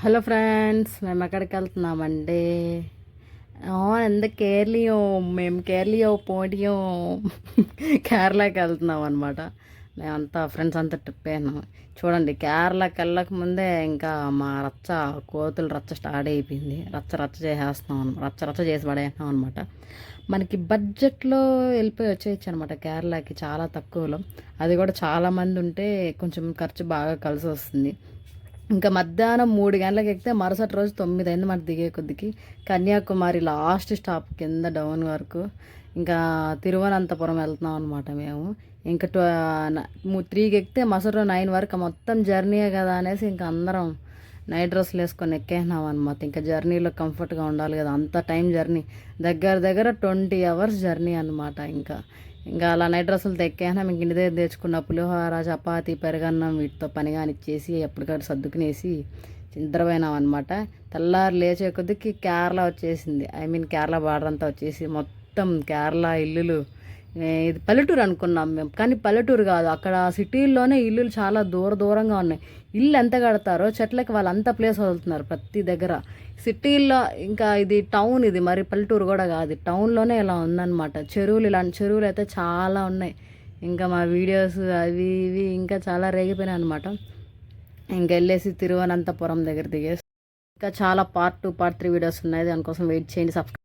Hello friends, మేము ఎక్కడికి వెళ్తున్నామంటే ఎంత కేరళీయో మేము కేరళీయో పోటీయో కేరళకి వెళ్తున్నాం అనమాట. మేమంతా ఫ్రెండ్స్ అంతా ట్రిప్ అయినాం. చూడండి, కేరళకి వెళ్ళక ముందే ఇంకా మా కోతులు రచ్చ స్టార్ట్ అయిపోయింది. రచ్చ రచ్చ చేసేస్తున్నాం, రచ్చ రచ్చ చేసి పడేస్తున్నాం అనమాట. మనకి బడ్జెట్లో వెళ్ళిపోయి వచ్చేయచ్చు అనమాట కేరళకి, చాలా తక్కువలో. అది కూడా చాలామంది ఉంటే కొంచెం ఖర్చు బాగా కలిసి వస్తుంది. ఇంకా మధ్యాహ్నం 3 గంటలకు ఎక్కితే మరుసటి రోజు 9 అయింది మనకు దిగే కొద్దికి. కన్యాకుమారి లాస్ట్ స్టాప్ కింద డౌన్ వరకు. ఇంకా తిరువనంతపురం వెళ్తున్నాం అనమాట మేము. ఇంకా 3కి ఎక్కితే మరుసటి రోజు 9 వరకు మొత్తం జర్నీయే కదా అనేసి ఇంకా అందరం నైట్ డ్రెస్సులు వేసుకొని ఎక్కేసినాం అనమాట. ఇంకా జర్నీలో కంఫర్ట్గా ఉండాలి కదా, అంత టైం జర్నీ, దగ్గర దగ్గర 20 అవర్స్ జర్నీ అనమాట. ఇంకా అలా నైట్ డ్రెస్సులతో ఎక్కేసినాం. ఇంక ఇంటి దగ్గర తెచ్చుకున్న పులిహోర, చపాతి, పెరగన్నం వీటితో పని కానిచ్చేసి ఎప్పటికప్పుడు సర్దుకునేసి నిద్రపోయినాం అనమాట. తెల్లారు లేచే కొద్దికి కేరళ వచ్చేసింది. కేరళ బార్డర్ అంతా వచ్చేసి మొత్తం కేరళ ఇల్లులు. ఇది పల్లెటూరు అనుకున్నాం మేము, కానీ పల్లెటూరు కాదు. అక్కడ సిటీల్లోనే ఇల్లులు చాలా దూరంగా ఉన్నాయి. ఇల్లు ఎంత కడతారో చెట్లకి వాళ్ళు అంత ప్లేస్ వదులుతున్నారు ప్రతి దగ్గర. సిటీల్లో ఇంకా ఇది టౌన్, ఇది మరి పల్లెటూరు కూడా కాదు, టౌన్లోనే ఇలా ఉందన్నమాట. చెరువులు, ఇలాంటి చెరువులు అయితే చాలా ఉన్నాయి. ఇంకా మా వీడియోస్ అవి ఇవి ఇంకా చాలా రేగిపోయినాయి అనమాట. ఇంకెళ్ళేసి తిరువనంతపురం దగ్గర దిగేసి ఇంకా చాలా పార్ట్ 2, పార్ట్ 3 వీడియోస్ ఉన్నాయి. దానికోసం వెయిట్ చేయండి. సబ్స్క్రైబ్